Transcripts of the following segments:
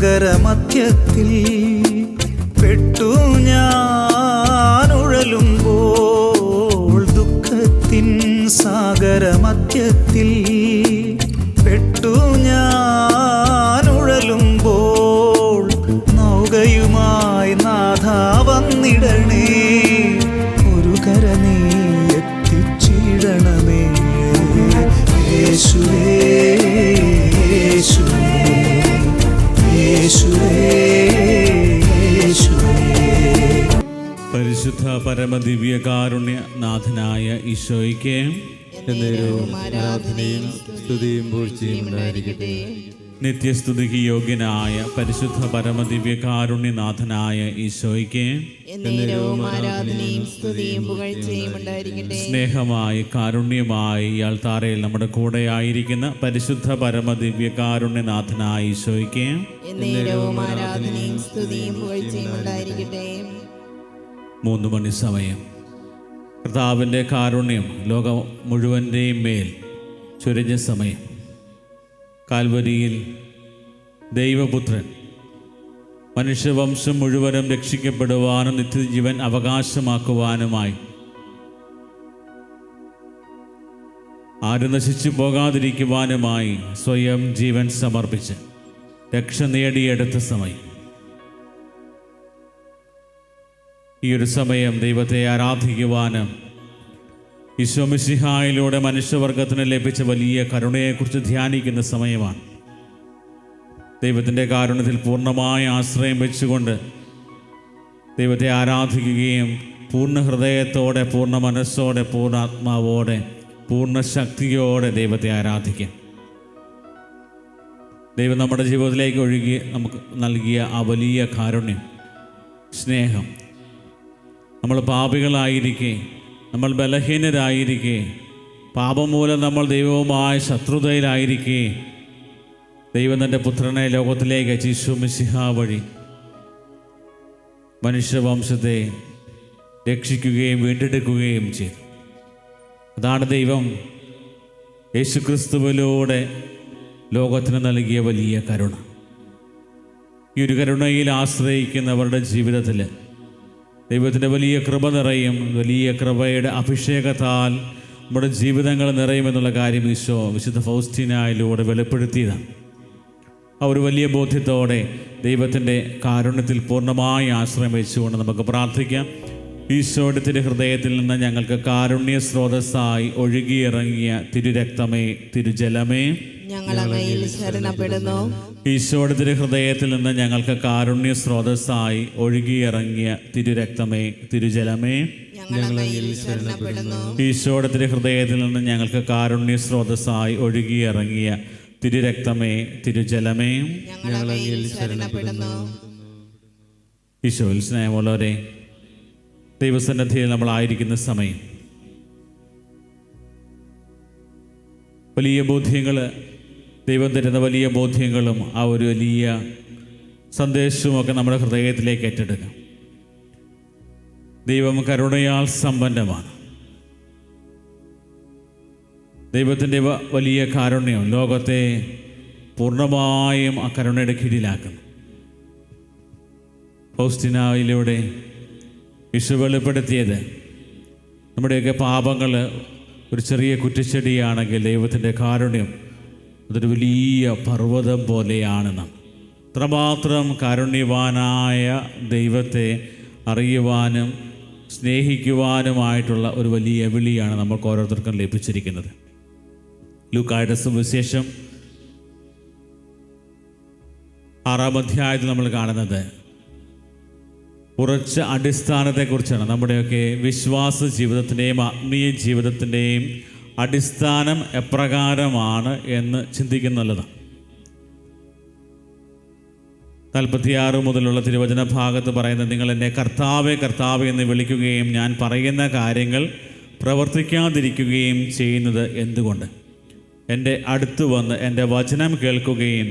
സാഗരമധ്യത്തിൽ പെട്ടു ഞാനുഴലുമ്പോൾ, ദുഃഖത്തിൻ സാഗരമധ്യത്തിൽ പെട്ടു ഞാനുഴലുമ്പോൾ, നൗകയുമായി നാഥ വന്നിടണേ, ഒരു കര നീ എത്തിച്ചിടണമേ. യേശുവേ യേശുവേ യേശുവേ യേശുവേ. പരിശുദ്ധ പരമദിവ്യ കാരുണ്യനാഥനായ ഈശോയ്ക്ക് ആരാധനയും സ്തുതിയും പൂഴ്ചയും ഉണ്ടായിരിക്കട്ടെ. നിത്യസ്തുതിക്ക് യോഗ്യനായ പരിശുദ്ധ പരമദിവ്യ കാരുണ്യനാഥനായ ഈശോയ്ക്ക് ആരാധനയും സ്തുതിയും പുകഴ്ചയും ഉണ്ടായിരിക്കട്ടെ. സ്നേഹമായി കാരുണ്യമായി ഇയാൾ താരയിൽ നമ്മുടെ കൂടെ ആയിരിക്കുന്ന പരിശുദ്ധ പരമദിവ്യ കാരുണ്യനാഥനായ ഈശോയ്ക്ക് ആരാധനയും സ്തുതിയും പുകഴ്ചയും ഉണ്ടായിരിക്കട്ടെ. 3 മണി സമയം. കർത്താവിൻ്റെ കാരുണ്യം ലോകം മുഴുവൻ്റെയും മേൽ ചൊരിഞ്ഞ സമയം. കാൽവരിയിൽ ദൈവപുത്രൻ മനുഷ്യവംശം മുഴുവനും രക്ഷിക്കപ്പെടുവാനും നിത്യജീവൻ അവകാശമാക്കുവാനുമായി ആരും നശിച്ചു പോകാതിരിക്കുവാനുമായി സ്വയം ജീവൻ സമർപ്പിച്ച് രക്ഷ നേടിയെടുത്ത സമയം. ഈ ഒരു സമയം ദൈവത്തെ ആരാധിക്കുവാനും ഈശോ മിശിഹായിലൂടെ മനുഷ്യവർഗത്തിന് ലഭിച്ച വലിയ കരുണയെക്കുറിച്ച് ധ്യാനിക്കുന്ന സമയമാണ്. ദൈവത്തിൻ്റെ കാരുണ്യത്തിൽ പൂർണ്ണമായ ആശ്രയം വെച്ചുകൊണ്ട് ദൈവത്തെ ആരാധിക്കുകയും പൂർണ്ണ ഹൃദയത്തോടെ, പൂർണ്ണ മനസ്സോടെ, പൂർണ്ണാത്മാവോടെ, പൂർണ്ണ ശക്തിയോടെ ദൈവത്തെ ആരാധിക്കാം. ദൈവം നമ്മുടെ ജീവിതത്തിലേക്ക് ഒഴുകി നമുക്ക് നൽകിയ ആ വലിയ കാരുണ്യം, സ്നേഹം, നമ്മൾ പാപികളായിരിക്കെ, നമ്മൾ ബലഹീനരായിരിക്കെ, പാപം മൂലം നമ്മൾ ദൈവവുമായ ശത്രുതയിലായിരിക്കെ, ദൈവം തൻ്റെ പുത്രനെ ലോകത്തിലേക്ക് ഈശോ മിശിഹാ വഴി മനുഷ്യവംശത്തെ രക്ഷിക്കുകയും വീണ്ടെടുക്കുകയും ചെയ്തു. അതാണ് ദൈവം യേശുക്രിസ്തുവിലൂടെ ലോകത്തിന് നൽകിയ വലിയ കരുണ. ഈ ഒരു കരുണയിൽ ആശ്രയിക്കുന്നവരുടെ ജീവിതത്തിൽ ദൈവത്തിൻ്റെ വലിയ കൃപ നിറയും. വലിയ കൃപയുടെ അഭിഷേകത്താൽ നമ്മുടെ ജീവിതങ്ങൾ നിറയുമെന്നുള്ള കാര്യം ഈശോ വിശുദ്ധ ഫൗസ്റ്റീനായിലൂടെ വെളിപ്പെടുത്തിയതാണ്. ആ ഒരു വലിയ ബോധ്യത്തോടെ ദൈവത്തിൻ്റെ കാരുണ്യത്തിൽ പൂർണ്ണമായി ആശ്രയം വെച്ചുകൊണ്ട് നമുക്ക് പ്രാർത്ഥിക്കാം. ഈശോയുടെ തിരുഹൃദയത്തിൽ നിന്ന് ഞങ്ങൾക്ക് കാരുണ്യ സ്രോതസ്സായി ഒഴുകിയിറങ്ങിയ തിരുരക്തമേ, തിരുജലമേ, ഈശോയുടെ തിരുഹൃദയത്തിൽ നിന്ന് ഞങ്ങൾക്ക് കാരുണ്യ സ്രോതസ്സായി ഒഴുകിയിറങ്ങിയ തിരുരക്തമേ, തിരുജലമേ, ഈശോയുടെ തിരുഹൃദയത്തിൽ നിന്ന് ഞങ്ങൾക്ക് കാരുണ്യ സ്രോതസ്സായി ഒഴുകിയിറങ്ങിയ തിരുരക്തമേ, തിരുജലമേ. ഈശോയിൽ സ്നേഹമുള്ളവരെ, ദൈവസന്നിധിയിൽ നമ്മളായിരിക്കുന്ന സമയം വലിയ ബോധ്യങ്ങൾ, ദൈവം തരുന്ന വലിയ ബോധ്യങ്ങളും ആ ഒരു വലിയ സന്ദേശവുമൊക്കെ നമ്മുടെ ഹൃദയത്തിലേക്ക് ഏറ്റെടുക്കാം. ദൈവം കരുണയാൽ സമ്പന്നമാണ്. ദൈവത്തിൻ്റെ വലിയ കാരുണ്യം ലോകത്തെ പൂർണ്ണമായും ആ കരുണയുടെ കീഴിലാക്കുന്നു. ഫൗസ്റ്റീനായിലൂടെ ഈശോ വെളിപ്പെടുത്തിയത് നമ്മുടെയൊക്കെ പാപങ്ങൾ ഒരു ചെറിയ കുറ്റിച്ചെടിയാണെങ്കിൽ ദൈവത്തിൻ്റെ കാരുണ്യം അതൊരു വലിയ പർവ്വതം പോലെയാണെന്ന്. അത്രമാത്രം കാരുണ്യവാനായ ദൈവത്തെ അറിയുവാനും സ്നേഹിക്കുവാനുമായിട്ടുള്ള ഒരു വലിയ വിളിയാണ് നമുക്ക് ഓരോരുത്തർക്കും ലഭിച്ചിരിക്കുന്നത്. ലൂക്കായുടെ സുവിശേഷം 6-ാം അധ്യായത്തിൽ നമ്മൾ കാണുന്നത് ഉറച്ച അടിസ്ഥാനത്തെക്കുറിച്ചാണ്. നമ്മുടെയൊക്കെ വിശ്വാസ ജീവിതത്തിൻ്റെയും ആത്മീയ ജീവിതത്തിൻ്റെയും അടിസ്ഥാനം എപ്രകാരമാണ് എന്ന് ചിന്തിക്കുന്നുള്ളതാണ്. 46 മുതലുള്ള തിരുവചന ഭാഗത്ത് പറയുന്നത്, നിങ്ങൾ എന്നെ കർത്താവേ കർത്താവേ എന്ന് വിളിക്കുകയും ഞാൻ പറയുന്ന കാര്യങ്ങൾ പ്രവർത്തിക്കാതിരിക്കുകയും ചെയ്യുന്നത് എന്തുകൊണ്ട്? എൻ്റെ അടുത്ത് വന്ന് എൻ്റെ വചനം കേൾക്കുകയും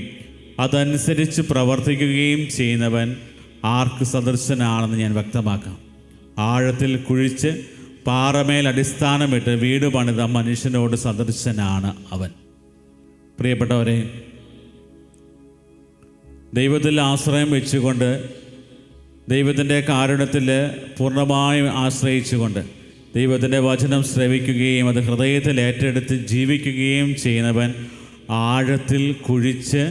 അതനുസരിച്ച് പ്രവർത്തിക്കുകയും ചെയ്യുന്നവൻ ആർക്ക് സദൃശനാണെന്ന് ഞാൻ വ്യക്തമാക്കാം. ആഴത്തിൽ കുഴിച്ച് പാറമേൽ അടിസ്ഥാനമിട്ട് വീട് പണിത മനുഷ്യനോട് സദൃശനാണ് അവൻ. പ്രിയപ്പെട്ടവരെ, ദൈവത്തിൽ ആശ്രയം വെച്ചുകൊണ്ട്, ദൈവത്തിൻ്റെ കാരുണ്യത്തിൽ പൂർണ്ണമായും ആശ്രയിച്ചുകൊണ്ട് ദൈവത്തിൻ്റെ വചനം ശ്രവിക്കുകയും അത് ഹൃദയത്തിൽ ഏറ്റെടുത്ത് ജീവിക്കുകയും ചെയ്യുന്നവൻ ആഴത്തിൽ കുഴിച്ച്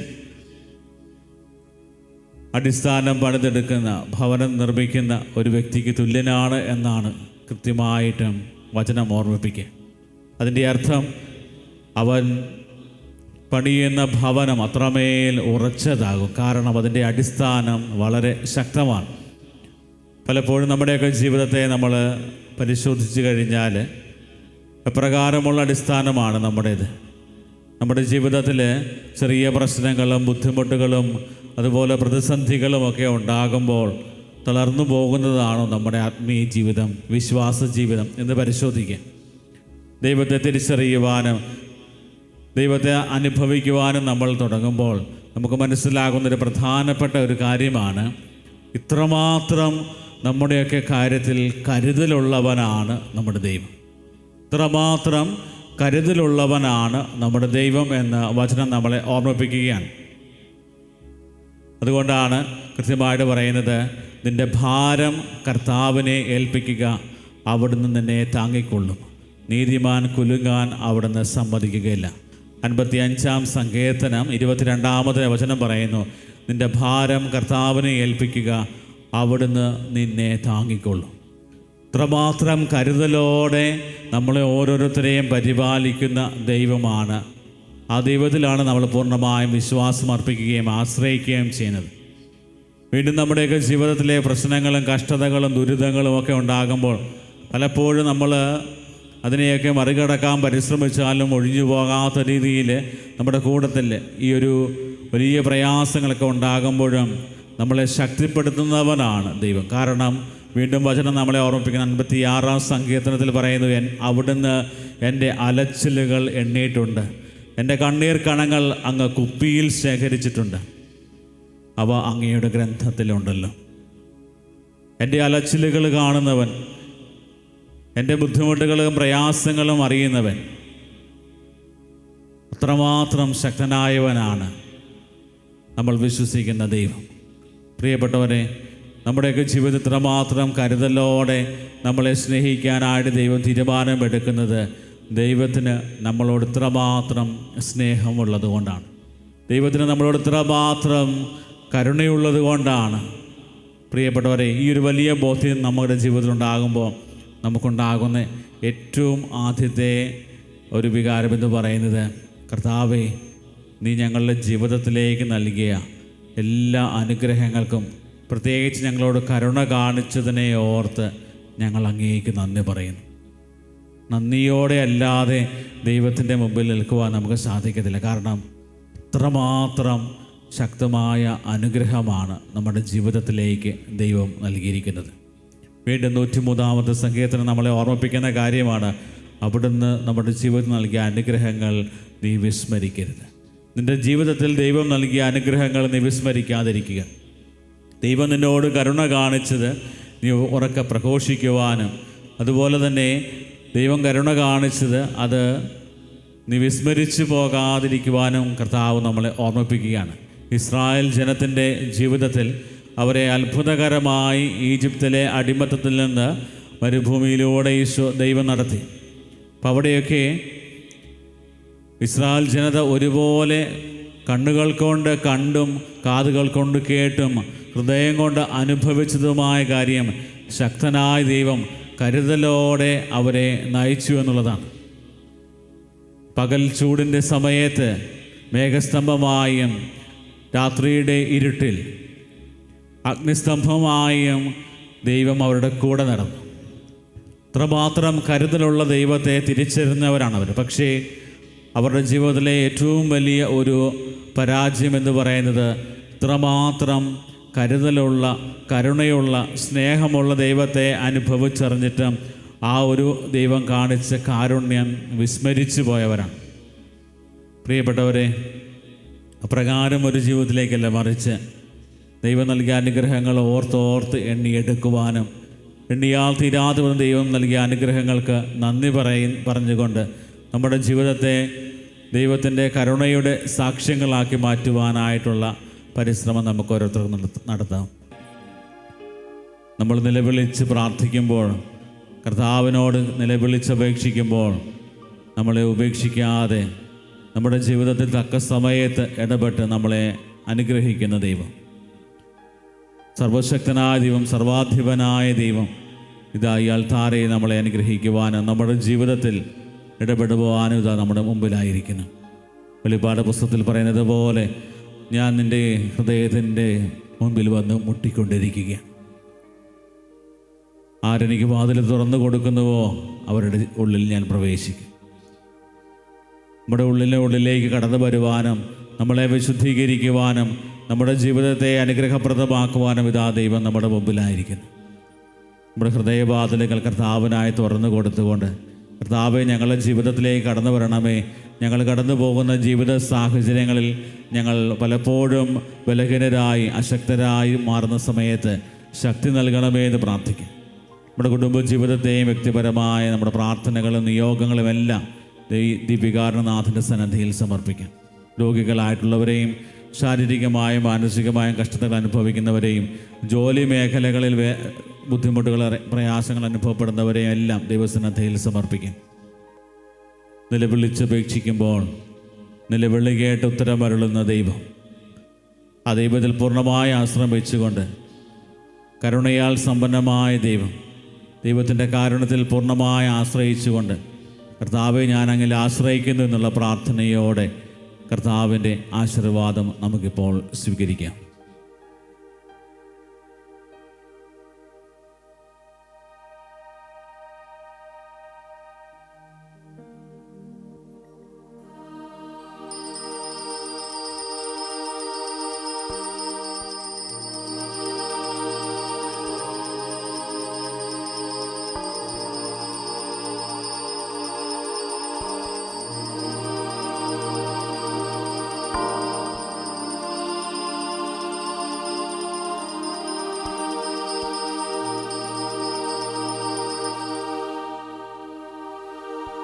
അടിസ്ഥാനം പണിതെടുക്കുന്ന, ഭവനം നിർമ്മിക്കുന്ന ഒരു വ്യക്തിക്ക് തുല്യനാണ് എന്നാണ് കൃത്യമായിട്ടും വചനം ഓർമ്മിപ്പിക്കുക. അതിൻ്റെ അർത്ഥം അവൻ പണിയുന്ന ഭവനം അത്രമേൽ ഉറച്ചതാകും. കാരണം അതിൻ്റെ അടിസ്ഥാനം വളരെ ശക്തമാണ്. പലപ്പോഴും നമ്മുടെയൊക്കെ ജീവിതത്തെ നമ്മൾ പരിശോധിച്ച് കഴിഞ്ഞാൽ എപ്രകാരമുള്ള അടിസ്ഥാനമാണ് നമ്മുടേത്? നമ്മുടെ ജീവിതത്തിൽ ചെറിയ പ്രശ്നങ്ങളും ബുദ്ധിമുട്ടുകളും അതുപോലെ പ്രതിസന്ധികളുമൊക്കെ ഉണ്ടാകുമ്പോൾ തളർന്നു പോകുന്നതാണോ നമ്മുടെ ആത്മീയ ജീവിതം, വിശ്വാസ ജീവിതം എന്ന് പരിശോധിക്കുക. ദൈവത്തെ തിരിച്ചറിയുവാനും ദൈവത്തെ അനുഭവിക്കുവാനും നമ്മൾ തുടങ്ങുമ്പോൾ നമുക്ക് മനസ്സിലാകുന്നൊരു പ്രധാനപ്പെട്ട ഒരു കാര്യമാണ്, ഇത്രമാത്രം നമ്മുടെയൊക്കെ കാര്യത്തിൽ കരുതലുള്ളവനാണ് നമ്മുടെ ദൈവം. ഇത്രമാത്രം കരുതലുള്ളവനാണ് നമ്മുടെ ദൈവം എന്ന വചനം നമ്മളെ ഓർമ്മിപ്പിക്കുകയാണ്. അതുകൊണ്ടാണ് കൃത്യമായിട്ട് പറയുന്നത്, നിൻ്റെ ഭാരം കർത്താവിനെ ഏൽപ്പിക്കുക, അവിടുന്ന് നിന്നെ താങ്ങിക്കൊള്ളും. നീതിമാൻ കുലുങ്ങാൻ അവിടുന്ന് സമ്മതിക്കുകയില്ല. 55-ാം സങ്കീർത്തനം 22-ാമത്തെ വചനം പറയുന്നു, നിൻ്റെ ഭാരം കർത്താവിനെ ഏൽപ്പിക്കുക, അവിടുന്ന് നിന്നെ താങ്ങിക്കൊള്ളും. ഇത്രമാത്രം കരുതലോടെ നമ്മളെ ഓരോരുത്തരെയും പരിപാലിക്കുന്ന ദൈവമാണ്. ആ ദൈവത്തിലാണ് നമ്മൾ പൂർണ്ണമായും വിശ്വാസം അർപ്പിക്കുകയും ആശ്രയിക്കുകയും ചെയ്യുന്നത്. വീണ്ടും നമ്മുടെയൊക്കെ ജീവിതത്തിലെ പ്രശ്നങ്ങളും കഷ്ടതകളും ദുരിതങ്ങളും ഒക്കെ ഉണ്ടാകുമ്പോൾ പലപ്പോഴും നമ്മൾ അതിനെയൊക്കെ മറികടക്കാൻ പരിശ്രമിച്ചാലും ഒഴിഞ്ഞു പോകാത്ത രീതിയിൽ നമ്മുടെ കൂട്ടത്തിൽ ഈ ഒരു വലിയ പ്രയാസങ്ങളൊക്കെ ഉണ്ടാകുമ്പോഴും നമ്മളെ ശക്തിപ്പെടുത്തുന്നവനാണ് ദൈവം. കാരണം വീണ്ടും വചനം നമ്മളെ ഓർമ്മിപ്പിക്കുന്ന 56-ാം സങ്കീർത്തനത്തിൽ പറയുന്നു, അവിടുന്ന് എൻ്റെ അലച്ചിലുകൾ എണ്ണിയിട്ടുണ്ട്, എൻ്റെ കണ്ണീർ കണങ്ങൾ അങ്ങ് കുപ്പിയിൽ ശേഖരിച്ചിട്ടുണ്ട്, അവ അങ്ങയുടെ ഗ്രന്ഥത്തിലുണ്ടല്ലോ. എൻ്റെ അലച്ചിലുകൾ കാണുന്നവൻ, എൻ്റെ ബുദ്ധിമുട്ടുകളും പ്രയാസങ്ങളും അറിയുന്നവൻ, അത്രമാത്രം ശക്തനായവനാണ് നമ്മൾ വിശ്വസിക്കുന്ന ദൈവം. പ്രിയപ്പെട്ടവരെ, നമ്മുടെയൊക്കെ ജീവിതത്തിൽ ഇത്രമാത്രം കരുതലോടെ നമ്മളെ സ്നേഹിക്കാനായിട്ട് ദൈവം തീരുമാനമെടുക്കുന്നത് ദൈവത്തിന് നമ്മളോട് ഇത്രമാത്രം സ്നേഹമുള്ളത് കൊണ്ടാണ്. ദൈവത്തിന് നമ്മളോട് ഇത്രമാത്രം കരുണയുള്ളത് കൊണ്ടാണ്. പ്രിയപ്പെട്ടവരെ, ഈ ഒരു വലിയ ബോധ്യം നമ്മുടെ ജീവിതത്തിൽ ഉണ്ടാകുമ്പോൾ നമുക്കുണ്ടാകുന്ന ഏറ്റവും ആദ്യത്തെ ഒരു വികാരമെന്ന് പറയുന്നത്, കർത്താവേ, നീ ഞങ്ങളുടെ ജീവിതത്തിലേക്ക് നൽകിയ എല്ലാ അനുഗ്രഹങ്ങൾക്കും പ്രത്യേകിച്ച് ഞങ്ങളോട് കരുണ കാണിച്ചതിനെ ഓർത്ത് ഞങ്ങൾ അങ്ങേക്ക് നന്ദി പറയുന്നു. നന്ദിയോടെ അല്ലാതെ ദൈവത്തിൻ്റെ മുമ്പിൽ നിൽക്കുവാൻ നമുക്ക് സാധിക്കത്തില്ല. കാരണം ഇത്രമാത്രം ശക്തമായ അനുഗ്രഹമാണ് നമ്മുടെ ജീവിതത്തിലേക്ക് ദൈവം നൽകിയിരിക്കുന്നത്. വീണ്ടും 103-ാമത്തെ സങ്കീർത്തനം നമ്മളെ ഓർമ്മിപ്പിക്കുന്ന കാര്യമാണ്, അവിടുന്ന് നമ്മുടെ ജീവിതത്തിൽ നൽകിയ അനുഗ്രഹങ്ങൾ നീ വിസ്മരിക്കരുത്. നിൻ്റെ ജീവിതത്തിൽ ദൈവം നൽകിയ അനുഗ്രഹങ്ങൾ നീ വിസ്മരിക്കാതിരിക്കുക. ദൈവം നിന്നോട് കരുണ കാണിച്ചത് നീ ഉറക്കെ പ്രഘോഷിക്കുവാനും, അതുപോലെ തന്നെ ദൈവം കരുണ കാണിച്ചത് അത് നീ വിസ്മരിച്ചു പോകാതിരിക്കുവാനും കർത്താവ് നമ്മളെ ഓർമ്മിപ്പിക്കുകയാണ്. ഇസ്രായേൽ ജനത്തിൻ്റെ ജീവിതത്തിൽ അവരെ അത്ഭുതകരമായി ഈജിപ്തിലെ അടിമത്തത്തിൽ നിന്ന് മരുഭൂമിയിലൂടെ ദൈവം നടത്തി. അപ്പം അവിടെയൊക്കെ ഇസ്രായേൽ ജനത ഒരുപോലെ കണ്ണുകൾ കൊണ്ട് കണ്ടും കാതുകൾ കൊണ്ട് കേട്ടും ഹൃദയം കൊണ്ട് അനുഭവിച്ചതുമായ കാര്യം, ശക്തനായ ദൈവം കരുതലോടെ അവരെ നയിച്ചു എന്നുള്ളതാണ്. പകൽ ചൂടിൻ്റെ സമയത്ത് മേഘസ്തംഭമായും രാത്രിയുടെ ഇരുട്ടിൽ അഗ്നിസ്തംഭമായും ദൈവം അവരുടെ കൂടെ നടന്നു. ഇത്രമാത്രം കരുതലുള്ള ദൈവത്തെ തിരിച്ചറിഞ്ഞവരാണവർ. പക്ഷേ അവരുടെ ജീവിതത്തിലെ ഏറ്റവും വലിയ ഒരു പരാജയം എന്ന് പറയുന്നത്, ഇത്രമാത്രം കരുതലുള്ള കരുണയുള്ള സ്നേഹമുള്ള ദൈവത്തെ അനുഭവിച്ചറിഞ്ഞിട്ടും ആ ഒരു ദൈവം കാണിച്ച കാരുണ്യം വിസ്മരിച്ചു പോയവരാണ്. പ്രിയപ്പെട്ടവരെ, അപ്രകാരം ഒരു ജീവിതത്തിലേക്കല്ല, മറിച്ച് ദൈവം നൽകിയ അനുഗ്രഹങ്ങൾ ഓർത്തോർത്ത് എണ്ണിയെടുക്കുവാനും എണ്ണിയാൽ തീരാതെ വന്ന ദൈവം നൽകിയ അനുഗ്രഹങ്ങൾക്ക് നന്ദി പറഞ്ഞുകൊണ്ട് നമ്മുടെ ജീവിതത്തെ ദൈവത്തിൻ്റെ കരുണയുടെ സാക്ഷ്യങ്ങളാക്കി മാറ്റുവാനായിട്ടുള്ള പരിശ്രമം നമുക്ക് ഓരോരുത്തർക്കും നടത്താം. നമ്മൾ നിലവിളിച്ച് പ്രാർത്ഥിക്കുമ്പോൾ, കർത്താവിനോട് നിലവിളിച്ചപേക്ഷിക്കുമ്പോൾ, നമ്മളെ ഉപേക്ഷിക്കാതെ നമ്മുടെ ജീവിതത്തിൽ തക്ക സമയത്ത് ഇടപെട്ട് നമ്മളെ അനുഗ്രഹിക്കുന്ന ദൈവം, സർവശക്തനായ ദൈവം, സർവാധിപനായ ദൈവം ഇതാ ഈ അൾത്താരയെ നമ്മളെ അനുഗ്രഹിക്കുവാനും നമ്മുടെ ജീവിതത്തിൽ ഇടപെടുവാനും ഇതാ നമ്മുടെ മുമ്പിലായിരിക്കുന്നു. വെളിപ്പാട് പുസ്തകത്തിൽ പറയുന്നത് പോലെ ഞാൻ നിൻ്റെ ഹൃദയത്തിൻ്റെ മുമ്പിൽ വന്ന് മുട്ടിക്കൊണ്ടിരിക്കുക. ആരെനിക്ക് വാതിൽ തുറന്നു കൊടുക്കുന്നുവോ അവരുടെ ഉള്ളിൽ ഞാൻ പ്രവേശിക്കും. നമ്മുടെ ഉള്ളിലേക്ക് കടന്നു വരുവാനും നമ്മളെ വിശുദ്ധീകരിക്കുവാനും നമ്മുടെ ജീവിതത്തെ അനുഗ്രഹപ്രദമാക്കുവാനും ഇതാ ദൈവം നമ്മുടെ മുമ്പിലായിരിക്കുന്നു. നമ്മുടെ ഹൃദയവാതിലുകൾ കർത്താവിനായി തുറന്നു കൊടുത്തുകൊണ്ട്, കർത്താവെ ഞങ്ങളുടെ ജീവിതത്തിലേക്ക് കടന്നു വരണമേ. ഞങ്ങൾ കടന്നു പോകുന്ന ജീവിത സാഹചര്യങ്ങളിൽ ഞങ്ങൾ പലപ്പോഴും ബലഹീനരായി അശക്തരായി മാറുന്ന സമയത്ത് ശക്തി നൽകണമേ എന്ന് പ്രാർത്ഥിക്കും. നമ്മുടെ കുടുംബ ജീവിതത്തെയും വ്യക്തിപരമായ നമ്മുടെ പ്രാർത്ഥനകളും നിയോഗങ്ങളും എല്ലാം ദിവ്യകാരുണ്യനാഥൻ്റെ സന്നിധിയിൽ സമർപ്പിക്കാം. രോഗികളായിട്ടുള്ളവരെയും ശാരീരികമായും മാനസികമായും കഷ്ടതകൾ അനുഭവിക്കുന്നവരെയും ജോലി മേഖലകളിൽ ബുദ്ധിമുട്ടുകൾ പ്രയാസങ്ങൾ അനുഭവപ്പെടുന്നവരെയും എല്ലാം ദൈവസന്നിധിയിൽ സമർപ്പിക്കാം. നിലവിളിച്ചപേക്ഷിക്കുമ്പോൾ നിലവിളി കേട്ട് ഉത്തരമരുളുന്ന ദൈവം, ആ ദൈവത്തിൽ പൂർണ്ണമായ ആശ്രയം വെച്ചുകൊണ്ട്, കരുണയാൽ സമ്പന്നമായ ദൈവം, ദൈവത്തിൻ്റെ കാരുണ്യത്തിൽ പൂർണ്ണമായി ആശ്രയിച്ചുകൊണ്ട്, കർത്താവെ ഞാൻ അങ്ങിൽ ആശ്രയിക്കുന്നു എന്നുള്ള പ്രാർത്ഥനയോടെ കർത്താവിൻ്റെ ആശീർവാദം നമുക്കിപ്പോൾ സ്വീകരിക്കാം.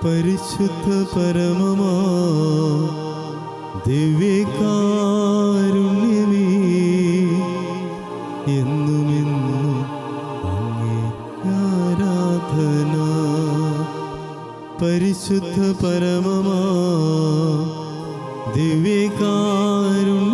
പരിശുദ്ധ പരമമാ ദിവ്യകാരുണ്യമേ, എന്നുമെന്നും അങ്ങേ ആരാധന. പരിശുദ്ധ പരമമാ ദിവ്യകാരുണ്യമേ,